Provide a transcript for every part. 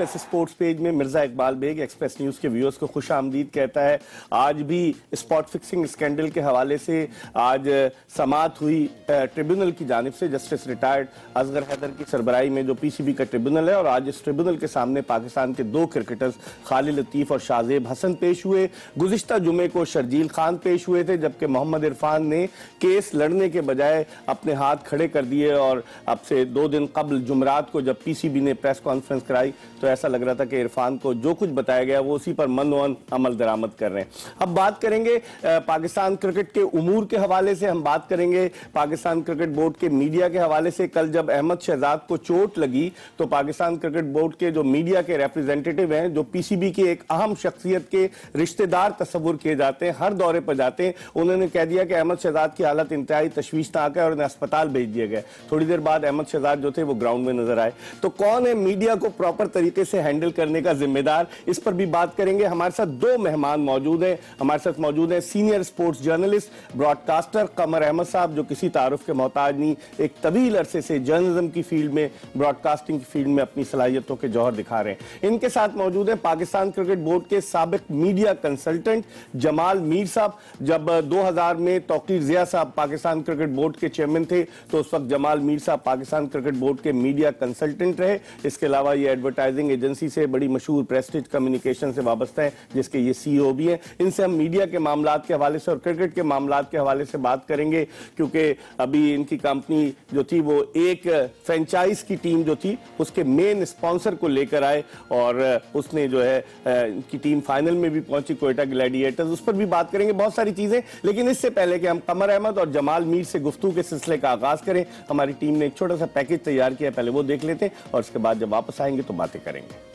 Express sports page में Mirza Iqbal Baig Express News के viewers को खुश आमदीद कहता है। आज भी स्पॉट फिक्सिंग स्कैंडल के हवाले से आज समाअत हुई ट्रिब्यूनल की जानिब से। जस्टिस रिटायर्ड असगर हैदर की सरबराही में जो पीसीबी का ट्रिब्यूनल है, और आज इस ट्रिब्यूनल के सामने पाकिस्तान के दो क्रिकेटर्स खालिद लतीफ और शाहजेब हसन पेश हुए। गुज़िश्ता जुमे को शर्जील खान पेश हुए थे, जबकि मोहम्मद इरफान ने केस लड़ने के बजाय अपने हाथ खड़े कर दिए। और अब से 2 दिन कबल जुमरात को जब पीसीबी ने प्रेस कॉन्फ्रेंस कराई तो ऐसा लग रहा था कि इरफान को जो कुछ बताया गया वो उसी पर मनोअन अमल दरामद कर रहे हैं। अब बात करेंगे पाकिस्तान क्रिकेट के उमूर के हवाले से, हम बात करेंगे पाकिस्तान क्रिकेट बोर्ड के मीडिया के हवाले से। कल जब अहमद शहजाद को चोट लगी तो पाकिस्तान क्रिकेट बोर्ड के जो मीडिया के रिप्रेजेंटेटिव हैं, जो पीसीबी की एक अहम शख्सियत के रिश्तेदार तस्वुर किए जाते हैं, हर दौरे पर जाते हैं, उन्होंने कह दिया कि अहमद शहजाद की हालत इंतहाई तशवीशनाक है और उन्हें अस्पताल भेज दिया गया। थोड़ी देर बाद अहमद शहजाद जो थे वो ग्राउंड में नजर आए। तो कौन है मीडिया को प्रॉपर तरीके से हैंडल करने का जिम्मेदार, इस पर भी बात करेंगे। हमारे साथ 2 मेहमान मौजूद हैं। हमारे साथ मौजूद हैं सीनियर स्पोर्ट्स जर्नलिस्ट ब्रॉडकास्टर कमर अहमद साहब, जो किसी तारुफ के मोहताज नहीं, एक तवील अरसे से जर्नलिज्म की फील्ड में, ब्रॉडकास्टिंग की फील्ड में अपनी सलाहियतों के जौहर दिखा रहे हैं। इनके साथ मौजूद है पाकिस्तान क्रिकेट बोर्ड के साबिक मीडिया कंसल्टेंट जमाल मीर साहब। जब 2000 में तौकीर जिया साहब पाकिस्तान क्रिकेट बोर्ड के चेयरमैन थे तो उस वक्त जमाल मीर साहब पाकिस्तान क्रिकेट बोर्ड के मीडिया कंसल्टेंट रहे। इसके अलावा ये एडवर्टाइजिंग एजेंसी से, बड़ी मशहूर प्रेस्टीज कम्युनिकेशन से वाबस्ता है, जिसके ये सीईओ भी हैं। इनसे हम मीडिया के मामलात के हवाले से और क्रिकेट के मामलात के हवाले से बात करेंगे, क्योंकि अभी इनकी कंपनी जो थी वो एक फ्रेंचाइज की टीम जो थी उसके मेन स्पॉन्सर को लेकर आए और उसने जो है इनकी टीम फाइनल में भी पहुंची, कोयटा ग्लैडिएटर्स, उस पर भी बात करेंगे, बहुत सारी चीजें। लेकिन इससे पहले कि हम कमर अहमद और जमाल मीर से गुफ्तगू के सिलसिले का आगाज करें, हमारी टीम ने एक छोटा सा पैकेज तैयार किया है, पहले वो देख लेते हैं और उसके बाद जब वापस आएंगे तो बातें करेंगे।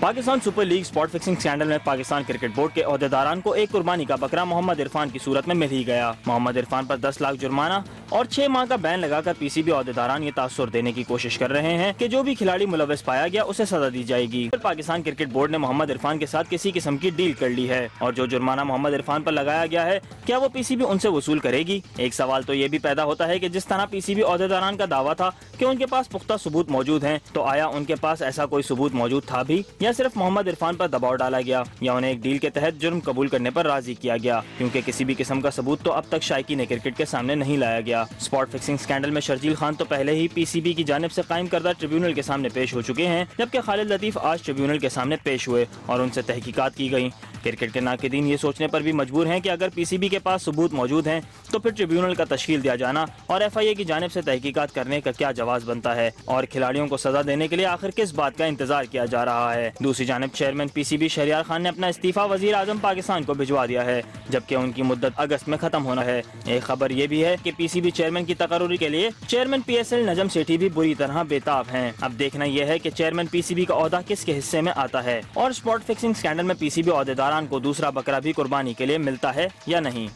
Pakistan super league spot fixing scandal में पाकिस्तान क्रिकेट बोर्ड के ओहदेदारान को एक कुर्बानी का बकरा मोहम्मद इरफान की सूरत में मिल ही गया। मोहम्मद इरफान पर 10 लाख जुर्माना और 6 माह का बैन लगाकर पीसीबी ओहदेदारान ये तासुर देने की कोशिश कर रहे हैं कि जो भी खिलाड़ी मुलविस पाया गया उसे सजा दी जाएगी। फिर पाकिस्तान क्रिकेट बोर्ड ने मोहम्मद इरफान के साथ किसी किस्म की डील कर ली है और जो जुर्माना मोहम्मद इरफान पर लगाया गया है, क्या वो पीसीबी उनसे वसूल करेगी? एक सवाल तो ये भी पैदा होता है कि जिस तरह पीसीबी ओहदेदारान का दावा था कि उनके पास पुख्ता सबूत मौजूद हैं, तो आया उनके पास ऐसा कोई सबूत मौजूद था भी, या सिर्फ मोहम्मद इरफान पर दबाव डाला गया, या उन्हें एक डील के तहत जुर्म कबूल करने पर राजी किया गया? क्योंकि किसी भी किस्म का सबूत तो अब तक शायकीन क्रिकेट के सामने नहीं लाया गया। स्पॉट फिक्सिंग स्कैंडल में शर्जील खान तो पहले ही पीसीबी की जानिब से कायम करदा ट्रिब्यूनल के सामने पेश हो चुके हैं, जबकि खालिद लतीफ आज ट्रिब्यूनल के सामने पेश हुए और उनसे तहकीकात की गई। क्रिकेट के नाक़िदीन ये सोचने पर भी मजबूर हैं कि अगर पीसीबी के पास सबूत मौजूद हैं तो फिर ट्रिब्यूनल का तश्कील दिया जाना और एफआईए की जानिब से तहकीकात करने का क्या जवाब बनता है, और खिलाड़ियों को सजा देने के लिए आखिर किस बात का इंतजार किया जा रहा है। दूसरी जानिब चेयरमैन पीसीबी शहरियार खान ने अपना इस्तीफा वजीर आजम पाकिस्तान को भिजवा दिया है, जबकि उनकी मुद्दत अगस्त में खत्म होना है। एक खबर ये भी है कि पीसीबी चेयरमैन की तकर्रुरी के लिए चेयरमैन पीएसएल नजम सेठी भी बुरी तरह बेताब हैं। अब देखना यह है कि चेयरमैन पीसीबी का ओहदा किसके हिस्से में आता है और स्पॉट फिक्सिंग स्कैंडल में पीसीबी ओहदेदारान को दूसरा बकरा भी कुर्बानी के लिए मिलता है या नहीं।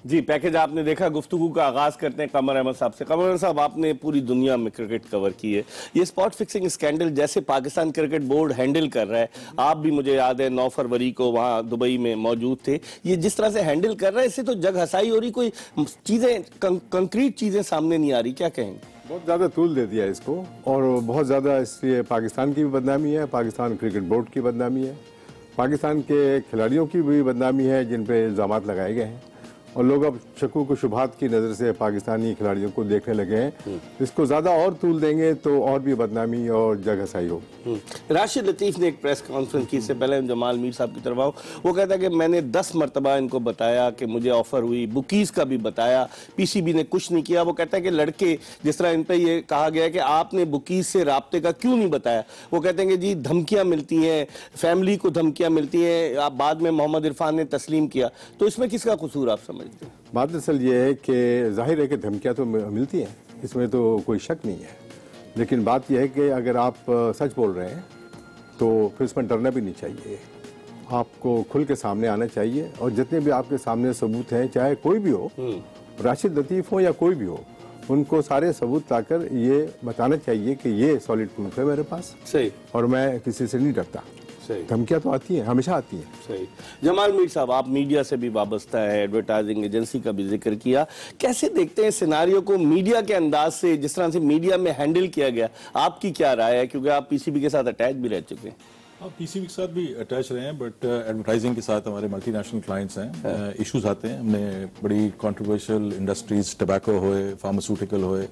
जी, पैकेज आपने देखा। गुफ्तगू का आगाज करते हैं कमर अहमद साहब से। कमर अहमद साहब, आपने पूरी दुनिया में क्रिकेट कवर की है, ये स्पॉट फिक्सिंग स्कैंडल जैसे पाकिस्तान क्रिकेट बोर्ड हैंडल कर रहा है, आप भी मुझे याद है 9 फरवरी को वहाँ दुबई में मौजूद थे, ये जिस तरह से हैंडल कर रहा है इससे तो जग हसाई हो रही, कोई चीजें कंक्रीट चीजें सामने नहीं आ रही, क्या कहेंगे? बहुत ज़्यादा तूल दे दिया इसको और बहुत ज़्यादा इसलिए पाकिस्तान की भी बदनामी है, पाकिस्तान क्रिकेट बोर्ड की बदनामी है, पाकिस्तान के खिलाड़ियों की भी बदनामी है जिन पे इल्ज़ाम लगाए गए हैं, और लोग अब शक्कू को शुबहात की नज़र से पाकिस्तानी खिलाड़ियों को देखने लगे हैं। इसको ज़्यादा और तूल देंगे तो और भी बदनामी और जगहसाई हो। राशिद लतीफ़ ने एक प्रेस कॉन्फ्रेंस की, इससे पहले जमाल मीर साहब की तरफ आओ, वो कहता है कि मैंने 10 मरतबा इनको बताया कि मुझे ऑफर हुई, बुकीज़ का भी बताया, पीसीबी ने कुछ नहीं किया। वो कहता है कि लड़के, जिस तरह इन पर यह कहा गया है कि आपने बुकीज़ से राब्ते का क्यों नहीं बताया, वो कहते हैं कि जी धमकियाँ मिलती हैं, फैमिली को धमकियाँ मिलती हैं, आप बाद में मोहम्मद इरफान ने तस्लीम किया, तो इसमें किसका कसूर आप समझते हैं? बात दरअसल ये है कि जाहिर है कि धमकियाँ तो मिलती हैं, इसमें तो कोई शक नहीं है, लेकिन बात यह है कि अगर आप सच बोल रहे हैं तो फिर इसमें डरना भी नहीं चाहिए, आपको खुल के सामने आना चाहिए, और जितने भी आपके सामने सबूत हैं, चाहे कोई भी हो, राशिद लतीफ़ हो या कोई भी हो, उनको सारे सबूत लाकर ये बताना चाहिए कि ये सॉलिड प्रूफ है मेरे पास। सही। और मैं किसी से नहीं डरता। सही। धमकियां तो आती हैं, हमेशा आती हैं। सही। जमाल मीर साहब, आप मीडिया से भी वाबस्ता है, एडवर्टाइजिंग एजेंसी का भी जिक्र किया, कैसे देखते हैं सिनारियो को मीडिया के अंदाज से, जिस तरह से मीडिया में हैंडल किया गया, आपकी क्या राय है, क्योंकि आप पीसीबी के साथ अटैच भी रह चुके हैं? पीसीबी के साथ भी अटैच रहे हैं, बट एडवर्टाइजिंग के साथ हमारे मल्टीनेशनल क्लाइंट्स हैं, इश्यूज आते हैं। हमने बड़ी कंट्रोवर्शियल इंडस्ट्रीज, टबैको होए, फार्मास्यूटिकल होए,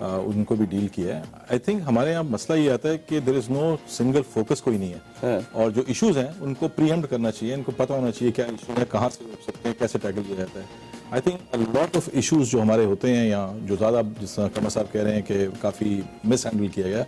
उनको भी डील किया है। आई थिंक हमारे यहाँ मसला ये आता है कि there is no single focus कोई नहीं है, और जो इश्यूज हैं उनको प्रीएम्प्ट करना चाहिए, इनको पता होना चाहिए क्या इशू है, कहाँ से हो सकते हैं, कैसे टैकल किया जाता है। I think a lot of issues जो हमारे होते हैं यहाँ, जो ज़्यादा जिस तरह कमर साहब कह रहे हैं कि काफ़ी मिस हैंडल किया गया,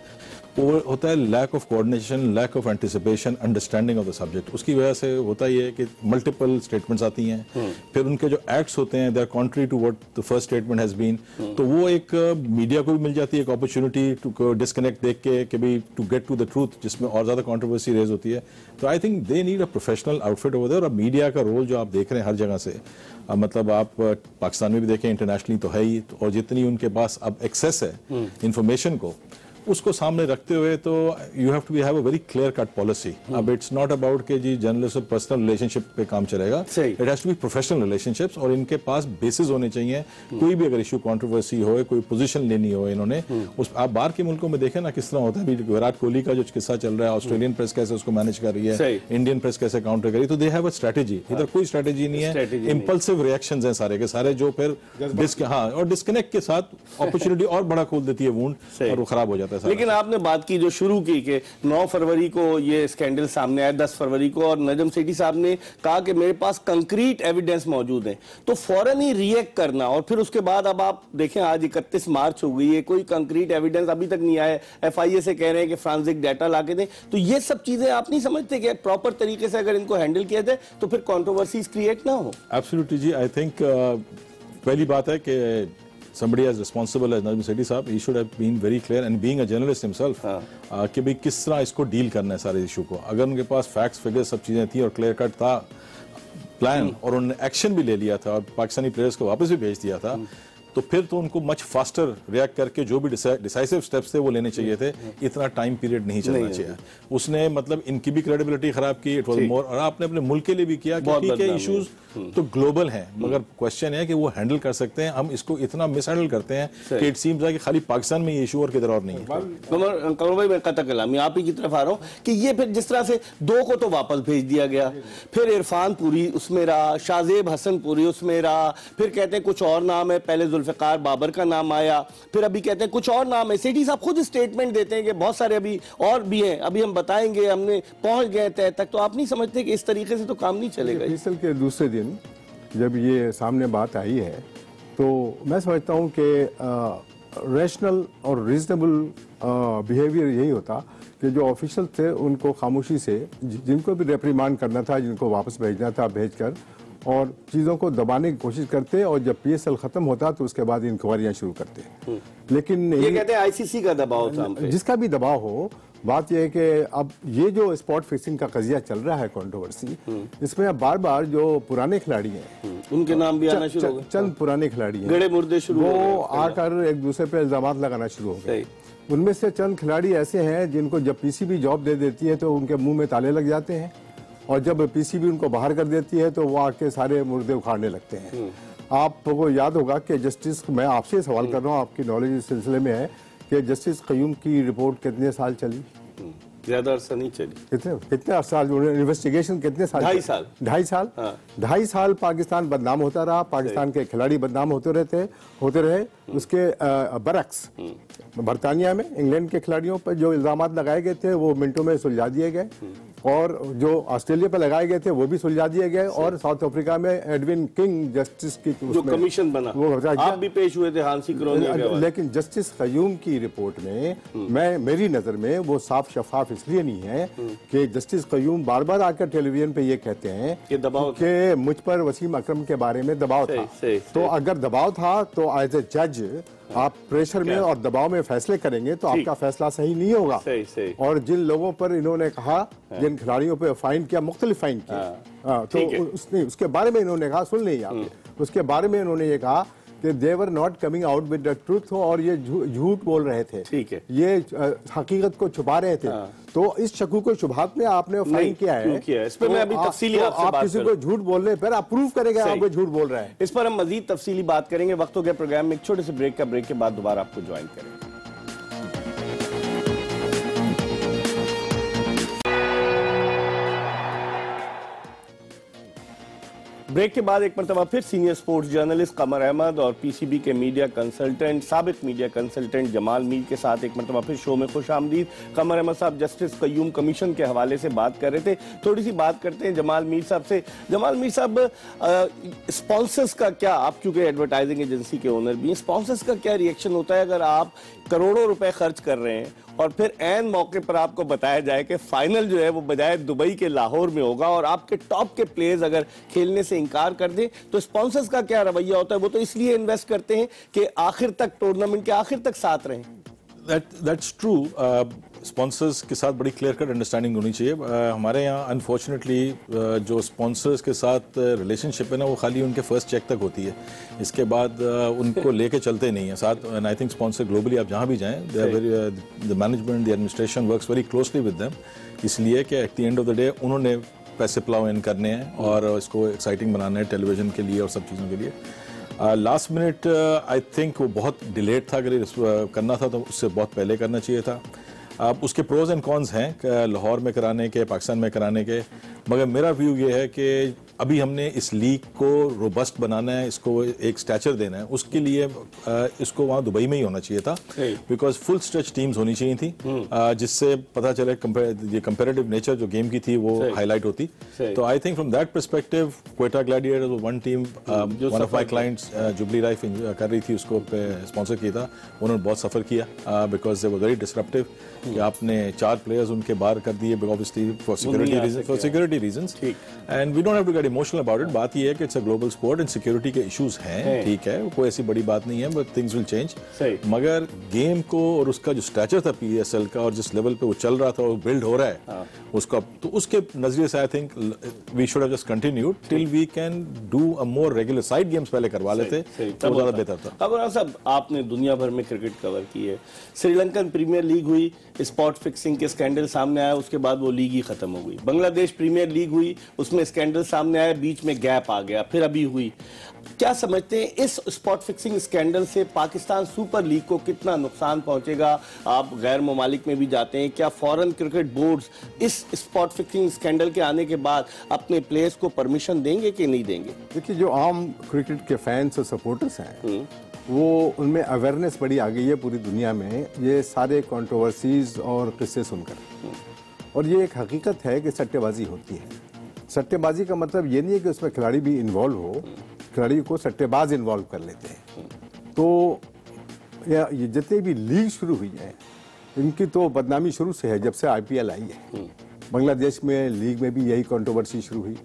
वो होता है lack of coordination, lack of anticipation, understanding of the subject. उसकी वजह से होता ही है कि मल्टीपल स्टेटमेंट्स आती हैं, फिर उनके जो एक्ट्स होते हैं they are contrary to what the first statement has been, तो वो एक मीडिया को भी मिल जाती है एक अपॉर्चुनिटी टू डिस्कनेक्ट देख के भी to get to the truth, जिसमें और ज़्यादा कंट्रोवर्सी रेज होती है। तो I think they need a professional outfit over there. और मीडिया का रोल जो आप देख रहे हैं हर जगह से, मतलब आप पाकिस्तान में भी देखें, इंटरनेशनली तो है ही, और जितनी उनके पास अब एक्सेस है इंफॉर्मेशन को, उसको सामने रखते हुए तो you have to have a very clear cut policy. अब इट्स नॉट अबाउट के जी जर्नलिस्ट और पर्सनल रिलेशनशिप पे काम चलेगा, it has to be professional relationships, और इनके पास बेसिस होने चाहिए। कोई भी अगर इशू कंट्रोवर्सी हो, कोई पोजीशन लेनी हो इन्होंने, उस आप बाहर के मुल्कों में देखें ना किस तरह होता है। विराट कोहली का जो किस्सा चल रहा है, ऑस्ट्रेलियन प्रेस कैसे उसको मैनेज कर रही है, इंडियन प्रेस कैसे काउंटर कर रही है, तो दे हैव अ स्ट्रेटेजी। इधर कोई स्ट्रेटेजी नहीं है, इंपल्सिव रिएक्शंस हैं सारे के सारे, जो फिर और डिस्कनेक्ट के साथ अपॉर्चुनिटी और बड़ा खोल देती है वुंड, और वो खराब हो जाता है। लेकिन आपने बात की जो शुरू की कि 9 फरवरी को ये स्कैंडल सामने आया, 10 फरवरी को, और नजम सेठी साहब ने कहा कि मेरे पास कंक्रीट एविडेंस मौजूद है, तो फौरन ही रिएक्ट करना, और फिर उसके बाद अब आप देखें आज 31 मार्च हो गई है, कोई कंक्रीट एविडेंस अभी तक नहीं आया। एफआईए से कह रहे हैं कि फ्रांसिक डाटा ला के दें, तो ये सब चीजें आप नहीं समझते कि प्रॉपर तरीके से अगर इनको हैंडल किया जाए तो फिर कॉन्ट्रोवर्सीज क्रिएट ना हो? एब्सोल्युटली जी, आई थिंक पहली बात है कि somebody as responsible as Najm Sethi साहब, he should have been very clear, and being a journalist himself, कि भाई किस तरह इसको डील करना है सारे इशू को। अगर उनके पास फैक्ट्स फिगर्स सब चीजें थी और क्लियर कट था प्लान, और उन्होंने एक्शन भी ले लिया था और पाकिस्तानी प्लेयर्स को वापस भी भेज दिया था, तो फिर तो उनको मच फास्टर रिएक्ट करके जो भी डिसाइसिव स्टेप्स थे वो लेने चाहिए थे। इतना टाइम पीरियड नहीं चलना चाहिए। उसने मतलब इनकी भी क्रेडिबिलिटी खराब की, इट वाज मोर, और आपने अपने मुल्क के लिए भी किया कि ठीक है इश्यूज तो ग्लोबल हैं, मगर क्वेश्चन है कि वो हैंडल कर सकते हैं। हम इसको इतना मिस हैंडल करते हैं कि इट सीम्स कि खाली पाकिस्तान में ये इशू और किधर और नहीं है। कमर भाई, मैं कता कलामी आप ही की तरफ आ रहा हूँ कि ये फिर जिस तरह से 2 को तो वापस भेज दिया गया, फिर इरफान पुरी उसमें रहा, शाहजेब हसन पुरी उसमें रहा, फिर कहते हैं कुछ और नाम है, पहले जुल्फिकार बाबर का नाम आया, फिर अभी कहते हैं कुछ और नाम है। सेठी साहब खुद स्टेटमेंट देते हैं कि बहुत सारे अभी और भी हैं, अभी हम बताएंगे, हमने पहुंच गए तय तक। तो आप नहीं समझते कि इस तरीके से तो काम नहीं चलेगा? फैसल के दूसरे दिन जब ये सामने बात आई है, तो मैं समझता हूँ कि रैशनल और रीजनेबल बिहेवियर यही होता कि जो ऑफिशियल थे उनको खामोशी से, जिनको भी रिप्रीमांड करना था, जिनको वापस भेजना था, भेजकर और चीज़ों को दबाने की कोशिश करते, और जब पीएसएल खत्म होता तो उसके बाद इंक्वायरियां शुरू करते। लेकिन ये कहते हैं आईसीसी का दबाव था, जिसका भी दबाव हो। बात यह है कि अब ये जो स्पॉट फिक्सिंग का कजिया चल रहा है, कंट्रोवर्सी, इसमें अब बार बार जो पुराने खिलाड़ी हैं उनके नाम भी आना शुरू हो गए, चंद पुराने खिलाड़ी हैं, गड़े मुर्दे शुरू हो गए, वो आकर एक दूसरे पे इल्जाम लगाना शुरू हो गए। उनमें से चंद खिलाड़ी ऐसे हैं जिनको जब पीसीबी जॉब दे देती है तो उनके मुंह में ताले लग जाते हैं, और जब पीसीबी उनको बाहर कर देती है तो वो आके सारे मुर्दे उखाड़ने लगते हैं। आपको याद होगा कि जस्टिस, मैं आपसे सवाल कर रहा हूँ, आपकी नॉलेज इस सिलसिले में है कि जस्टिस कयूम की रिपोर्ट कितने साल चली? ज्यादा अरसा नहीं चली। कितने साल इन्वेस्टिगेशन, कितने साल? 2.5 साल। 2.5 साल पाकिस्तान बदनाम होता रहा, पाकिस्तान के खिलाड़ी बदनाम होते रहे। उसके बरक्स बरतानिया में इंग्लैंड के खिलाड़ियों पर जो इल्जाम लगाए गए थे वो मिनटों में सुलझा दिए गए, और जो ऑस्ट्रेलिया पर लगाए गए थे वो भी सुलझा दिए गए, और साउथ अफ्रीका में एडविन किंग जस्टिस की जो कमीशन बना, वो आप भी पेश हुए थे हांसी क्रोनी। लेकिन जस्टिस कयूम की रिपोर्ट में मेरी नजर में वो साफ शफाफ इसलिए नहीं है कि जस्टिस कयूम बार बार आकर टेलीविजन पे ये कहते हैं कि मुझ पर वसीम अकरम के बारे में दबाव था। तो अगर दबाव था तो एज ए जज आप प्रेशर में और दबाव में फैसले करेंगे तो आपका फैसला सही नहीं होगा। और जिन लोगों पर इन्होंने कहा, जिन खिलाड़ियों पर फाइन किया, मुख्तलिफ फाइन किया, तो उसके बारे में इन्होंने कहा, सुन लीजिए आप, उसके बारे में इन्होंने ये कहा कि they were not coming out with the truth, और ये झूठ बोल रहे थे, ठीक है, ये हकीकत को छुपा रहे थे। तो इस शक्कू को शुभात में आपने फाइन किया है, इस पर मैं अभी तफसीली आपसे बात किसी को झूठ बोलने पर आप प्रूव करेंगे आपको झूठ बोल रहा है। इस पर हम मजीद तफसीली बात करेंगे। वक्त हो गया प्रोग्राम में एक छोटे से ब्रेक का, ब्रेक के बाद दोबारा आपको ज्वाइन करेंगे। ब्रेक के बाद एक मरतबा फिर सीनियर स्पोर्ट्स जर्नलिस्ट कमर अहमद और पीसीबी के मीडिया कंसल्टेंट, साबिक मीडिया कंसल्टेंट जमाल मीर के साथ एक मरतबा फिर शो में खुश आमदीद। कमर अहमद साहब जस्टिस कय्यूम कमीशन के हवाले से बात कर रहे थे, थोड़ी सी बात करते हैं जमाल मीर साहब से। जमाल मीर साहब, स्पॉन्सर्स का क्या, आप चूंकि एडवर्टाइजिंग एजेंसी के ओनर भी हैं, स्पॉन्सर्स का क्या रिएक्शन होता है अगर आप करोड़ों रुपए खर्च कर रहे हैं और फिर ऐन मौके पर आपको बताया जाए कि फाइनल जो है वो बजाय दुबई के लाहौर में होगा और आपके टॉप के प्लेयर्स अगर खेलने से इनकार कर दें, तो स्पॉन्सर्स का क्या रवैया होता है? वो तो इसलिए इन्वेस्ट करते हैं कि आखिर तक, टूर्नामेंट के आखिर तक साथ रहें। That's true. स्पॉन्सर्स के साथ बड़ी क्लियर कट अंडरस्टैंडिंग होनी चाहिए। हमारे यहाँ अनफॉर्चुनेटली जो स्पॉन्सर्स के साथ रिलेशनशिप है ना, वो खाली उनके फर्स्ट चेक तक होती है, इसके बाद उनको लेके चलते नहीं है साथ। And I think sponsor globally आप जहाँ भी जाएं, the management, the administration works very closely with them, इसलिए कि at the end of the day उन्होंने पैसे प्लाव इन करने हैं और इसको एक्साइटिंग बनाना है टेलीविजन के लिए और सब चीज़ों के लिए। लास्ट मिनट आई थिंक वो बहुत डिलेड था, अगर करना था तो उससे बहुत पहले करना चाहिए था। उसके प्रोज एंड कॉन्स हैं लाहौर में कराने के, पाकिस्तान में कराने के, मगर मेरा व्यू ये है कि अभी हमने इस लीग को रोबस्ट बनाना है, इसको एक स्टैचर देना है, उसके लिए इसको वहाँ दुबई में ही होना चाहिए था, बिकॉज फुल स्ट्रेच टीम्स होनी चाहिए थी, जिससे पता चले ये कंपेरेटिव नेचर जो गेम की थी वो हाईलाइट होती। तो I think from that perspective Quetta Gladiators one team, one of my clients jubilee life कर रही थी, उसको स्पॉन्सर किया था, उन्होंने बहुत सफ़र किया because they were very disruptive कि आपने 4 प्लेयर्स उनके बाहर कर दिए obviously for security reasons, and we don't have to get emotional about it. बात ये है कि it's a global sport and security के इश्यूज हैं, ठीक है, कोई ऐसी बड़ी बात नहीं है, बट थिंग्स विल चेंज। मगर गेम को और उसका जो स्टैचर था पीएसएल का और जिस लेवल पे वो चल रहा था और बिल्ड हो रहा है उसका, तो उसके नजरिए से I think we should have just continued till we can do a more regular side games पहले करवा लेते तो ज्यादा बेहतर था। अब साहब, आपने दुनिया भर में क्रिकेट कवर की है, श्रीलंकन प्रीमियर लीग हुई, स्पॉट फिक्सिंग के स्कैंडल सामने आया, उसके बाद वो लीग ही खत्म हो गई। बांग्लादेश प्रीमियर लीग हुई, उसमें स्कैंडल सामने आया, बीच में गैप आ गया, फिर अभी हुई। क्या समझते हैं इस स्पॉट फिक्सिंग स्कैंडल से पाकिस्तान सुपर लीग को कितना नुकसान पहुंचेगा? आप गैर ममालिक में भी जाते हैं, क्या फॉरेन क्रिकेट बोर्ड्स इस स्पॉट फिक्सिंग स्कैंडल के आने के बाद अपने प्लेयर्स को परमिशन देंगे कि नहीं देंगे? देखिए, जो आम क्रिकेट के फैंस और सपोर्टर्स हैं वो उनमें अवेयरनेस बड़ी आ गई है पूरी दुनिया में, ये सारे कंट्रोवर्सीज और किस्से सुनकर। और ये एक हकीकत है कि सट्टेबाजी होती है। सट्टेबाजी का मतलब ये नहीं है कि उसमें खिलाड़ी भी इन्वॉल्व हो, खिलाड़ी को सट्टेबाज इन्वॉल्व कर लेते हैं। तो ये जितनी भी लीग शुरू हुई है इनकी तो बदनामी शुरू से है, जब से आईपीएल आई है। बांग्लादेश में लीग में भी यही कंट्रोवर्सी शुरू हुई,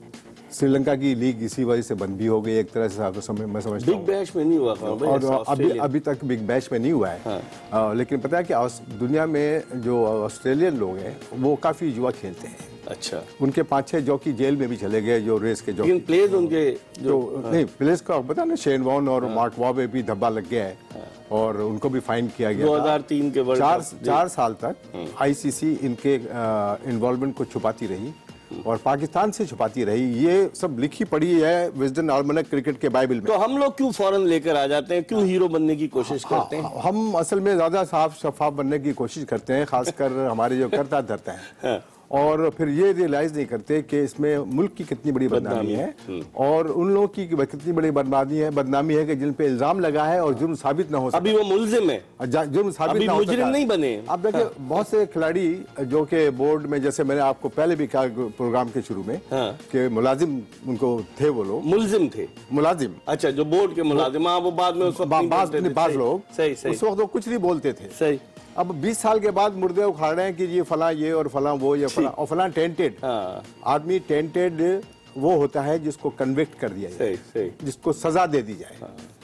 श्रीलंका की लीग इसी वजह से बंद भी हो गई एक तरह से, समय मैं समझता हूँ। बिग बैश में नहीं हुआ और अभी तक बिग बैश में नहीं हुआ है। लेकिन पता है कि दुनिया में जो ऑस्ट्रेलियन लोग हैं वो काफी जुआ खेलते हैं। अच्छा, उनके 5-6 जॉकी जेल में भी चले गए, जो रेस के जॉकी। प्लेयर्स उनके जो नहीं, प्लेयर्स का पता ना, शेन वॉर्न और मार्क वॉब में भी धब्बा लग गया है और उनको भी फाइन किया गया 2003 के वर्ल्ड कप। 4 साल तक आईसीसी इनके इन्वॉल्वमेंट को छुपाती रही और पाकिस्तान से छुपाती रही। ये सब लिखी पड़ी है विजडन आल्मनक क्रिकेट के बाइबल में। तो हम लोग क्यों फौरन लेकर आ जाते हैं, क्यों हीरो बनने की कोशिश करते हैं? हम असल में ज्यादा साफ शफाफ बनने की कोशिश करते हैं, खासकर हमारे जो करता धरता है, और फिर ये रियलाइज नहीं करते कि इसमें मुल्क की कितनी बड़ी बदनामी है और उन लोगों की कितनी बड़ी बदनामी है कि जिन पे इल्जाम लगा है और जुर्म साबित ना हो सका। अभी वो मुल्जिम है, जुर्म साबित ना हो सका, मुजरिम नहीं बने। आप देखिए, बहुत से खिलाड़ी जो कि बोर्ड में, जैसे मैंने आपको पहले भी कहा प्रोग्राम के शुरू में कि मुलाजिम उनको थे, वो लोग मुलजिम थे, मुलाजिम। अच्छा, जो बोर्ड के मुलाजिम, वो बाद में बाज लोग उस वक्त वो कुछ नहीं बोलते थे। सही। अब 20 साल के बाद मुर्दे उखाड़ रहे हैं कि ये फला ये और फला वो, ये फला और फला टेंटेड। आदमी टेंटेड वो होता है जिसको कन्विक्ट कर दिया जाए, जिसको सजा दे दी जाए।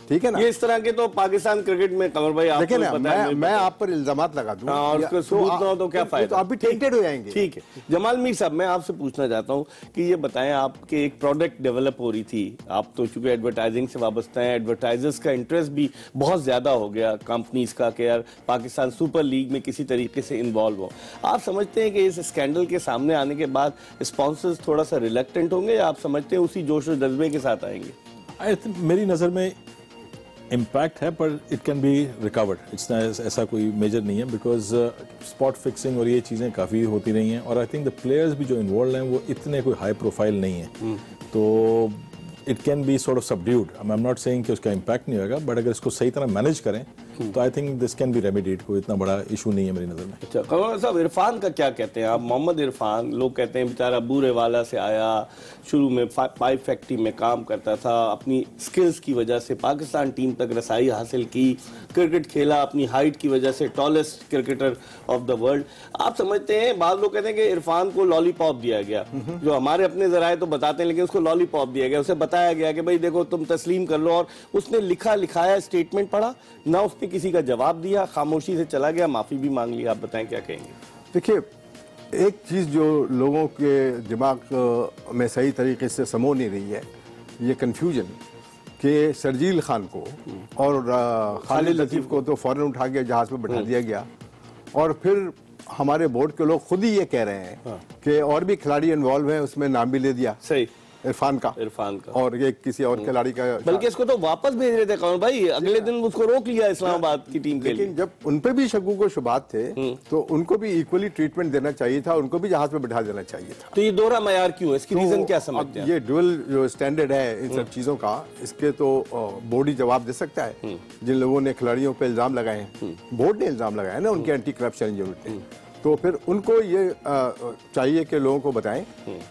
ठीक है ना। ये इस तरह के तो पाकिस्तान क्रिकेट में कमर भाई आपको देखिए ना, पता है, मैं आप पर इल्जामात लगा दूं और उसको सबूत ना हो तो क्या फायदा, तो आप भी टेंटेड हो जाएंगे। ठीक है जमाल मीर साहब, मैं आपसे पूछना चाहता हूं कि ये बताएं, आपके एक प्रोडक्ट डेवलप हो रही थी, आप तो चूंकि एडवर्टाइजिंग से वाबस्ता हैं, एडवर्टाइजर्स का इंटरेस्ट भी बहुत ज्यादा हो गया कंपनीज का कि यार पाकिस्तान सुपर लीग में किसी तरीके से इन्वॉल्व हो। आप समझते हैं कि इस स्कैंडल के सामने आने के बाद स्पॉन्सर्स थोड़ा सा रिलक्टेंट होंगे, या आप समझते हैं उसी जोश और जज्बे के साथ आएंगे? मेरी नज़र में इम्पैक्ट है, पर इट कैन बी रिकवर्ड। ऐसा कोई मेजर नहीं है, बिकॉज स्पॉट फिक्सिंग और ये चीज़ें काफ़ी होती रही हैं, और आई थिंक द प्लेयर्स भी जो इन्वॉल्व हैं वो इतने कोई हाई प्रोफाइल नहीं है, तो it can be sort of subdued. I am not saying कि उसका इम्पैक्ट नहीं होगा, बट अगर इसको सही तरह मैनेज करें तो I think this can be remedied. कोई इतना बड़ा इशू नहीं है मेरी नज़र में। अच्छा कमर साहब, इरफान का क्या कहते हैं आप? मोहम्मद इरफान, लोग कहते हैं बेचारा बूरेवाला से आया, शुरू में पाइप फैक्ट्री में काम करता था, अपनी स्किल्स की वजह से पाकिस्तान टीम तक रसाई हासिल की, क्रिकेट खेला, अपनी हाइट की वजह से tallest cricketer of the world. आप समझते हैं, बाद लोग कहते हैं कि इरफान को लॉलीपॉप दिया गया, जो हमारे अपने जराए तो बताते हैं, लेकिन उसको लॉलीपॉप दिया गया, उसे बताया गया कि भाई देखो तुम तस्लीम कर लो, और उसने लिखाया स्टेटमेंट पढ़ा ना, उसने किसी का जवाब दिया, खामोशी से चला गया, माफी भी मांग ली। आप बताएं क्या कहेंगे? देखिए, एक चीज़ जो लोगों के दिमाग में सही तरीके से समो नहीं रही है, ये कन्फ्यूजन कि शर्जील खान को और खालिद लतीफ़ को तो फ़ौरन उठा के जहाज़ पे बैठा दिया गया, और फिर हमारे बोर्ड के लोग खुद ही ये कह रहे हैं कि और भी खिलाड़ी इन्वॉल्व हैं, उसमें नाम भी ले दिया सही इरफान का, और ये किसी और खिलाड़ी का, बल्कि इसको तो वापस भेज रहे थे कमर भाई, अगले दिन उसको रोक लिया इस्लामाबाद की टीम के लिए। लेकिन जब उन पे भी शकूक व शुबात थे तो उनको भी इक्वली ट्रीटमेंट देना चाहिए था, उनको भी जहाज पे बैठा देना चाहिए था। तो ये दोहरा मयार क्यों है, इसकी रीजन क्या समझते हैं? ये ड्यूअल जो स्टैंडर्ड है इन सब चीजों का, इसके तो बोर्ड ही जवाब दे सकता है। जिन लोगों ने खिलाड़ियों पे इल्जाम लगाए हैं, बोर्ड ने इल्जाम लगाया ना, उनके एंटी करप्शन यूनिट ने, तो फिर उनको ये चाहिए कि लोगों को बताएं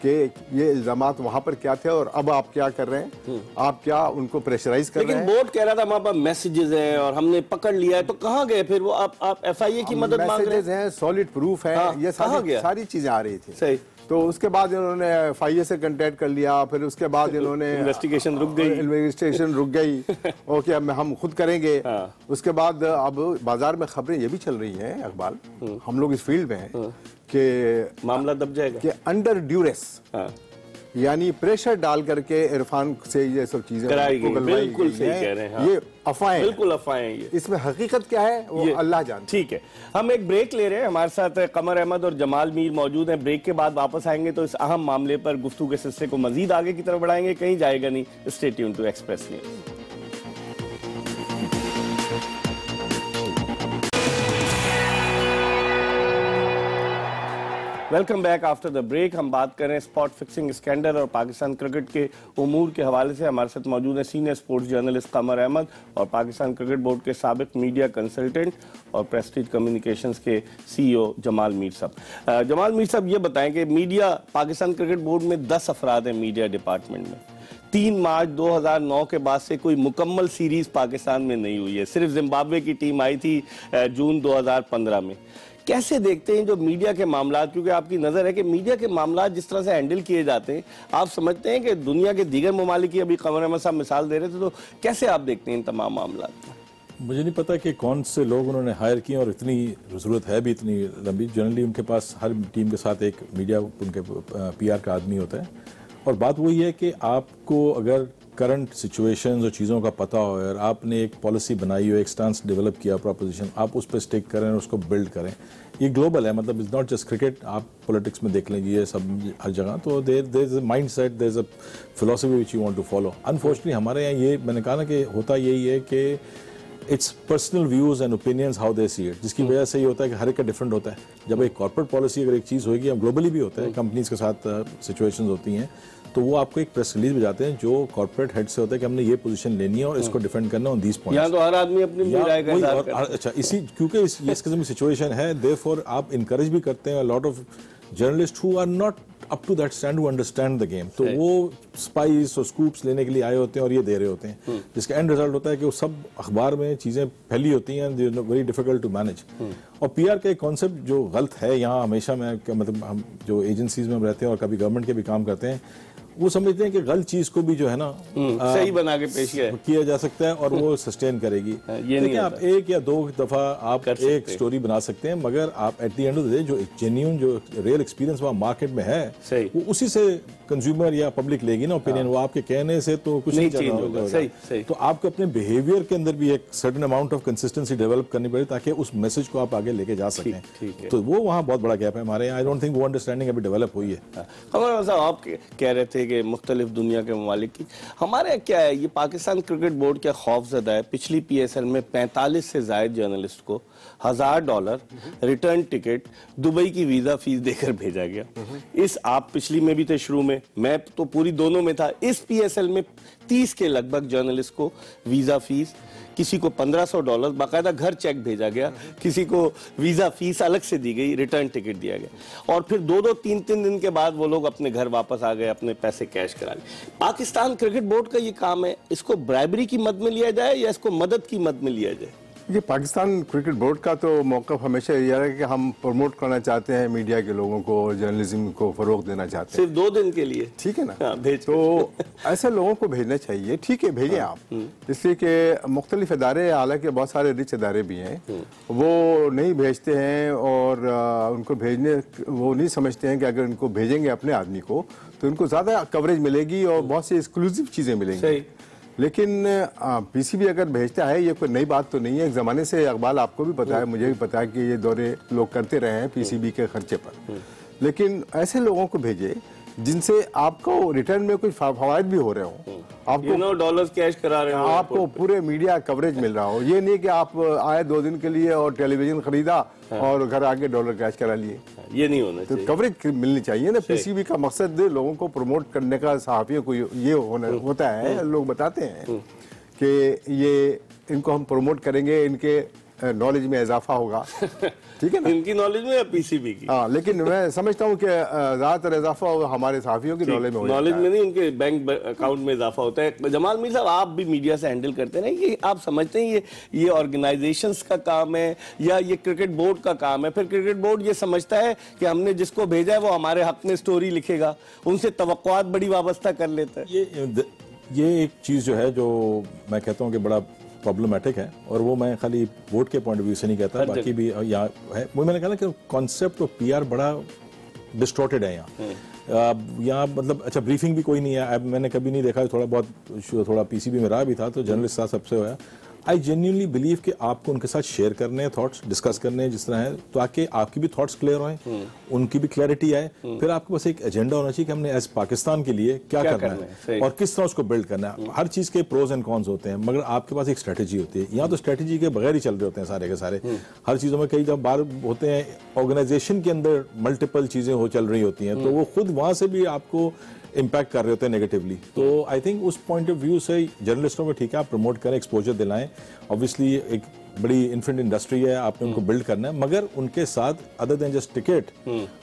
कि ये इल्जामात वहां पर क्या थे और अब आप क्या कर रहे हैं, आप क्या उनको प्रेशराइज कर रहे हैं। लेकिन बोर्ड कह रहा था हमारे पास मैसेजेस हैं और हमने पकड़ लिया है, तो कहाँ गए फिर वो? आप एफआईए की मदद मांग रहे हैं, सॉलिड प्रूफ है, ये सारी चीजें आ रही थी। सही। तो उसके बाद इन्होंने एफआईए से कांटेक्ट कर लिया, फिर उसके बाद इन्होंने इन्वेस्टिगेशन रुक गई ओके अब हम खुद करेंगे। उसके बाद अब बाजार में खबरें ये भी चल रही हैं, अखबार हम लोग इस फील्ड में हैं कि मामला दब जाएगा, कि अंडर ड्यूरेस यानी प्रेशर डाल करके इरफान से ये सब चीजें कराई गई। बिल्कुल सही कह रहे हैं। ये अफवाहें, बिल्कुल अफवाहें। ये इसमें हकीकत क्या है वो अल्लाह जानता। ठीक है, हम एक ब्रेक ले रहे हैं, हमारे साथ कमर अहमद और जमाल मीर मौजूद हैं। ब्रेक के बाद वापस आएंगे तो इस अहम मामले पर गुफ्तगू के सिलसिले को मजीद आगे की तरफ बढ़ाएंगे, कहीं जाएगा नहीं। Stay tune to Express News. Welcome back after the break. हम बात कर रहे हैं स्पॉट फिक्सिंग स्कैंडल और पाकिस्तान क्रिकेट के उमूर के हवाले से। हमारे साथ मौजूद है सीनियर स्पोर्ट्स जर्नलिस्ट कमर अहमद और पाकिस्तान क्रिकेट बोर्ड के साबिक मीडिया कंसल्टेंट और प्रेस्टीज कम्युनिकेशंस के CEO जमाल मीर साहब। जमाल मीर साहब, ये बताएं कि मीडिया, पाकिस्तान क्रिकेट बोर्ड में 10 अफराद हैं मीडिया डिपार्टमेंट में। 3 मार्च 2009 के बाद से कोई मुकम्मल सीरीज पाकिस्तान में नहीं हुई है, सिर्फ जिम्बाब्वे की टीम आई थी जून 2015 में। कैसे देखते हैं जो मीडिया के मामला, क्योंकि आपकी नज़र है कि मीडिया के मामला जिस तरह से हैंडल किए जाते हैं, आप समझते हैं कि दुनिया के दीगर ममालिक की, अभी कमर अहमद साहब मिसाल दे रहे थे, तो कैसे आप देखते हैं इन तमाम मामला? मुझे नहीं पता कि कौन से लोग उन्होंने हायर किए और इतनी ज़रूरत है भी इतनी लंबी। जनरली उनके पास हर टीम के साथ एक मीडिया, उनके PR का आदमी होता है, और बात वही है कि आपको अगर करंट सिचुएशंस और चीज़ों का पता हो और आपने एक पॉलिसी बनाई हो, एक स्टांस डेवलप किया, प्रपोजिशन, आप उस पर स्टिक करें और उसको बिल्ड करें। ये ग्लोबल है, मतलब इट्स नॉट जस्ट क्रिकेट, आप पॉलिटिक्स में देख लेंगे, ये सब हर जगह। तो there is a mind set, there is a philosophy which you want to follow. Unfortunately हमारे यहाँ ये, मैंने कहा ना कि होता यही है कि it's personal views and opinions how they see it, जिसकी वजह से ये होता है कि हर एक का डिफरेंट होता है। जब एक कॉर्पोरेट पॉलिसी अगर एक चीज़ होगी, अब ग्लोबली भी होता है, कंपनीज के साथ सिचुएशंस होती हैं, तो वो आपको एक प्रेस रिलीज भेजाते हैं जो कॉर्पोरेट हेड से होता है कि हमने ये पोजीशन लेनी है और इसको डिफेंड करना ऑन दीस पॉइंट्स। यहाँ तो हर आदमी अपनी राय का इज़हार करता है। अच्छा, इसी क्योंकि इस किस्म की सिचुएशन है, देयरफॉर आप इनकरेज भी करते हैं lot of journalist who are not up to that stand to understand the game, तो वो स्पाइस और स्कूप्स लेने के लिए आए होते हैं और ये दे रहे होते हैं, जिसका एंड रिजल्ट होता है कि वो सब अखबार में चीजें फैली होती हैं, वेरी डिफिकल्ट टू मैनेज। और PR का एक कॉन्सेप्ट जो गलत है यहाँ हमेशा, मैं मतलब हम जो एजेंसीज में रहते हैं और कभी गवर्नमेंट के भी काम करते हैं, वो समझते हैं कि गलत चीज को भी जो है ना सही बना के पेश किया जा सकता है और वो सस्टेन करेगी। ये नहीं आप एक या दो दफा आप एक स्टोरी बना सकते हैं, मगर आप at the end of the day जो जेन्युइन जो रियल एक्सपीरियंस वहाँ मार्केट में है वो उसी से कंज्यूमर या पब्लिक लेगी ना ओपिनियन। वो आपके कहने से तो कुछ नहीं चेंज होगा। सही। तो आपको अपने बिहेवियर के अंदर भी एक certain amount of consistency develop करनी पड़ेगी ताकि उस मैसेज को आप आगे लेके जा सकें। तो वो वहाँ बहुत बड़ा गैप है हमारे यहाँ। आई डोंट थिंक वो अंडरस्टैंडिंग अभी डेवलप हुई है। हमारे साहब आप कह रहे थे कि मुख्तलिफ दुनिया के ममालिक की, हमारे क्या है, ये पाकिस्तान क्रिकेट बोर्ड क्या खौफजदा है। पिछली PSL में 45 से ज्यादा जर्नलिस्ट को $1000 रिटर्न टिकट दुबई की वीजा फीस देकर भेजा गया। इस आप पिछली में भी थे, शुरू में मैं तो पूरी दोनों में था। इस PSL में 30 के लगभग जर्नलिस्ट को वीजा फीस, किसी को $1500 बाकायदा घर चेक भेजा गया, किसी को वीजा फीस अलग से दी गई, रिटर्न टिकट दिया गया, और फिर 2-2, 3-3 दिन के बाद वो लोग अपने घर वापस आ गए, अपने पैसे कैश करा लिए। पाकिस्तान क्रिकेट बोर्ड का ये काम है, इसको ब्राइबरी की मद में लिया जाए या इसको मदद की मद में लिया जाए? ये पाकिस्तान क्रिकेट बोर्ड का तो मौक़िफ़ हमेशा यह है कि हम प्रमोट करना चाहते हैं मीडिया के लोगों को, जर्नलिज्म को फ़रोग़ देना चाहते हैं। सिर्फ 2 दिन के लिए, ठीक है ना? हाँ, तो ऐसे लोगों को भेजना चाहिए, ठीक है भेजें आप, इसलिए कि मुख्तलिफ इदारे, हालांकि बहुत सारे रिच इदारे भी हैं, वो नहीं भेजते हैं और उनको भेजने वो नहीं समझते हैं कि अगर उनको भेजेंगे अपने आदमी को तो उनको ज़्यादा कवरेज मिलेगी और बहुत सी एक्सक्लूसिव चीज़ें मिलेंगी। लेकिन PCB अगर भेजता है, ये कोई नई बात तो नहीं है। एक ज़माने से अकबाल, आपको भी पता है, मुझे भी पता है कि ये दौरे लोग करते रहे हैं PCB के खर्चे पर। लेकिन ऐसे लोगों को भेजे जिनसे आपको रिटर्न में कुछ फवायद भी हो रहे हो, आपको डॉलर्स कैश करा रहे हो, आपको पूरे मीडिया कवरेज मिल रहा हो। ये नहीं कि आप आए 2 दिन के लिए और टेलीविजन खरीदा और घर आके डॉलर कैश करा लिए। ये नहीं होना चाहिए। तो कवरेज मिलनी चाहिए ना। PCB का मकसद लोगों को प्रमोट करने का, सहाफ़ियों को ये होता है। लोग बताते हैं कि ये इनको हम प्रमोट करेंगे, इनके नॉलेज में इजाफा होगा, ठीक है ना? इनकी नॉलेज में या PCB की? हाँ, लेकिन मैं समझता हूँ कि ज़्यादातर इजाफा हमारे सहाफ़ियों की नॉलेज में होता है। नॉलेज में नहीं, उनके बैंक अकाउंट में इजाफा होता है। जमाल मीर साहब, आप भी मीडिया से हैंडल करते हैं ना, ये आप समझते हैं ये ऑर्गेनाइजेशंस का काम है या ये क्रिकेट बोर्ड का काम है? फिर क्रिकेट बोर्ड ये समझता है कि हमने जिसको भेजा है वो हमारे हक में स्टोरी लिखेगा, उनसे तवक्कुआत बड़ी वाबस्ता कर लेता है। ये एक चीज़ जो है, जो मैं कहता हूँ कि बड़ा प्रॉब्लमैटिक है, और वो मैं खाली बोर्ड के पॉइंट ऑफ व्यू से नहीं कहता, बाकी भी यहाँ है। वो मैंने कहा ना कि कॉन्सेप्ट ऑफ PR बड़ा डिस्टॉर्टेड है यहाँ मतलब अच्छा ब्रीफिंग भी कोई नहीं है। अब मैंने कभी नहीं देखा, थोड़ा PCB में रहा भी था तो जर्नलिस्ट साहब सबसे हुआ। आई जेन्युइनली बिलीव कि आपको उनके साथ शेयर करने हैं, थॉट्स डिस्कस करने हैं जिस तरह है, ताकि आपकी भी थॉट्स क्लियर हों, उनकी भी क्लैरिटी आए। फिर आपके पास एक एजेंडा होना चाहिए कि हमने एज पाकिस्तान के लिए क्या करना है और किस तरह उसको बिल्ड करना है। हर चीज़ के प्रोज एंड कॉन्स होते हैं, मगर आपके पास एक स्ट्रेटेजी होती है। यहाँ तो स्ट्रेटेजी के बगैर ही चल रहे होते हैं सारे के सारे। हर चीज़ों में कई जब बार होते हैं, ऑर्गेनाइजेशन के अंदर मल्टीपल चीज़ें हो चल रही होती हैं, तो वो खुद वहाँ से भी आपको इम्पैक्ट कर रहे होते हैं नेगेटिवली। तो आई थिंक उस पॉइंट ऑफ व्यू से जर्नलिस्टों को ठीक है, आप प्रमोट करें, एक्सपोजर दिलाएं। ऑब्वियसली एक बड़ी इन्फिनिट इंडस्ट्री है, आपने उनको बिल्ड करना है, मगर उनके साथ अदर देन जस्ट टिकट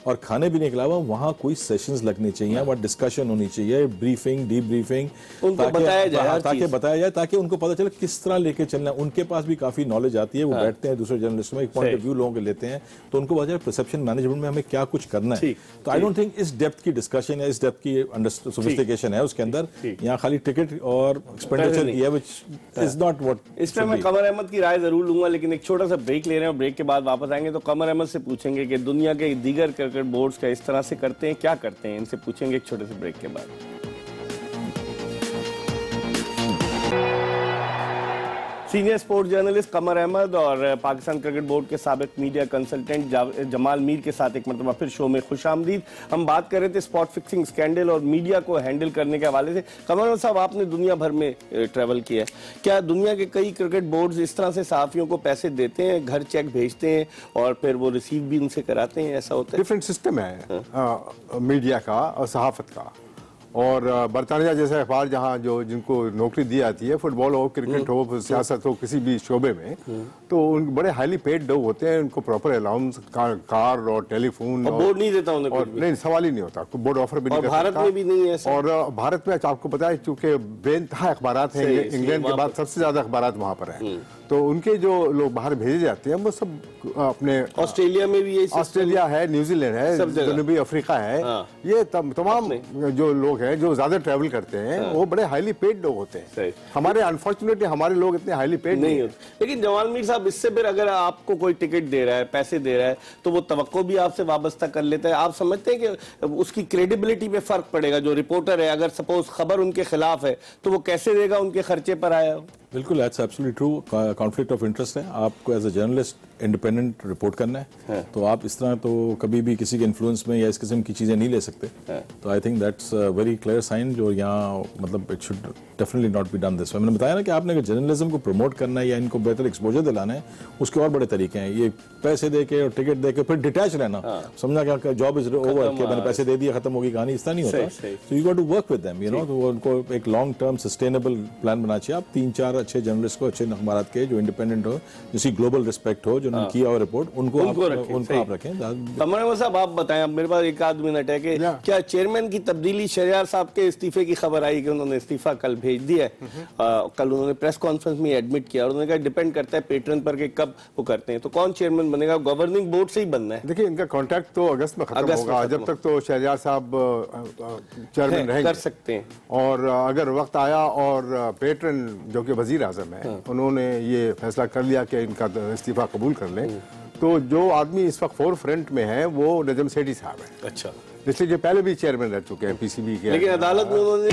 और खाने पीने के अलावा वहाँ कोई सेशंस लगने चाहिए, वहाँ डिस्कशन होनी चाहिए, ब्रीफिंग, डीप ब्रीफिंग, ताकि बताया जाए, ताकि उनको पता चले किस तरह लेके चलना है। उनके पास भी काफी नॉलेज आती है, वो बैठते हैं दूसरे जर्नलिस्ट में, एक पॉइंट ऑफ व्यू लोगों के लेते हैं, तो उनको पता चले परसेप्शन मैनेजमेंट में हमें क्या कुछ करना है। तो आई डोंट थिंक इस डेप्थ की डिस्कशन या इस डेप्थ की सोफिस्टिकेशन है उसके अंदर। यहाँ खाली टिकट और एक्सपेंडिचर किया, व्हिच इज नॉट व्हाट। इस पे मैं कमर अहमद की राय जरूर लूंगा, लेकिन एक छोटा सा ब्रेक ले रहे हैं। ब्रेक के बाद वापस आएंगे तो कमर अहमद से पूछेंगे कि दुनिया के दीगर क्रिकेट बोर्ड्स का इस तरह से करते हैं, क्या करते हैं, इनसे पूछेंगे एक छोटे से ब्रेक के बाद। सीनियर स्पोर्ट्स जर्नलिस्ट कमर अहमद और पाकिस्तान क्रिकेट बोर्ड के साबिक मीडिया कंसल्टेंट जमाल मीर के साथ एक मरतबा फिर शो में खुशामदीद। हम बात कर रहे थे स्पॉट फिक्सिंग स्कैंडल और मीडिया को हैंडल करने के हवाले से। कमर अहमद साहब, आपने दुनिया भर में ट्रैवल किया है, क्या दुनिया के कई क्रिकेट बोर्ड्स इस तरह से सहाफियों को पैसे देते हैं, घर चेक भेजते हैं और फिर वो रिसीव भी उनसे कराते हैं, ऐसा होता है? डिफरेंट सिस्टम है मीडिया का और सहाफत का। और बरतानिया जैसा अखबार जहाँ जिनको नौकरी दी जाती है, फुटबॉल हो, क्रिकेट हो, सियासत हो, किसी भी शोबे में, तो उन बड़े हाईली पेड लोग होते हैं, उनको प्रॉपर अलाउंस कार और टेलीफोन और बोर्ड नहीं देता उन्हें, और नहीं सवाल ही नहीं होता, बोर्ड ऑफर भी नहीं करता। भारत में भी नहीं है ऐसा। और भारत में आपको पता है चूंकि बेनतहा अखबारात हैं, इंग्लैंड के बाद सबसे ज्यादा अखबारात वहाँ पर हैं, तो उनके जो लोग बाहर भेजे जाते हैं वो सब अपने, ऑस्ट्रेलिया में भी यही, ऑस्ट्रेलिया है, न्यूजीलैंड है, जनूबी अफ्रीका है, ये तमाम जो लोग हैं जो ज्यादा ट्रैवल करते हैं वो बड़े हाईली पेड लोग होते हैं। हमारे अनफॉर्चुनेटली हमारे लोग इतने हाईली पेड नहीं होते। लेकिन जमाल मीर साहब, इससे फिर अगर आपको कोई टिकट दे रहा है, पैसे दे रहा है, तो वो तवक्को भी आपसे वाबस्ता कर लेता है। आप समझते हैं कि उसकी क्रेडिबिलिटी पे फर्क पड़ेगा? जो रिपोर्टर है, अगर सपोज खबर उनके खिलाफ है तो वो कैसे देगा उनके खर्चे पर आया हो? बिल्कुल, that's absolutely true. Conflict of interest है। आपको as a journalist independent report करना है, तो आप इस तरह तो कभी भी किसी के इन्फ्लुएंस में या इस किस्म की चीजें नहीं ले सकते। तो I think that's a very clear sign जो यहाँ मतलब it should definitely not be done this way. मैंने बताया ना कि आपने अगर जर्नलिज्म को प्रमोट करना है या इनको बेहतर एक्सपोजर दिलाना है, उसके और बड़े तरीके हैं। ये पैसे दे के और टिकट दे के फिर डिटैच रहना, समझा क्या जॉब इज ओवर के मैंने पैसे दे दिए, खत्म होगी कहानी, इस तरह नहीं होता। So you got to work with them, you know. तो उनको एक लॉन्ग टर्म सस्टेनेबल प्लान बनाना चाहिए। आप 3-4 अच्छे जर्नलिस्ट को, अच्छे अखबार के जो इंडिपेंडेंट हो, जिसकी ग्लोबल रिस्पेक्ट हो, जिन्होंने किया हो रिपोर्ट, उनको आप रखें। तमन्ना साहब, आप बताएं, मेरे पास एक आध मिनट है कि क्या चेयरमैन की तब्दीली, शहरयार साहब के इस्तीफे की खबर आई कि उन्होंने इस्तीफा कल भेज दिया है। कल उन्होंने प्रेस कॉन्फ्रेंस में एडमिट किया और उन्होंने कहा डिपेंड करता है पेट्रन पर कि कब वो करते हैं। तो कौन चेयरमैन बनेगा? गवर्निंग बोर्ड से ही बनना है। देखिए, इनका कॉन्ट्रैक्ट तो अगस्त में खत्म होगा। जब तक तो शहरयार साहब चेयरमैन रहेंगे, कर सकते हैं। और अगर वक्त आया और पेट्रन जो कि वजीर आजम है, उन्होंने ये फैसला कर लिया कि इनका इस्तीफा कबूल कर लें, तो जो आदमी इस वक्त फोर फ्रंट में है वो नजम सेठी साहब है। अच्छा, इसलिए जो पहले भी चेयरमैन रह चुके हैं पीसीबी के। लेकिन अदालत में उन्होंने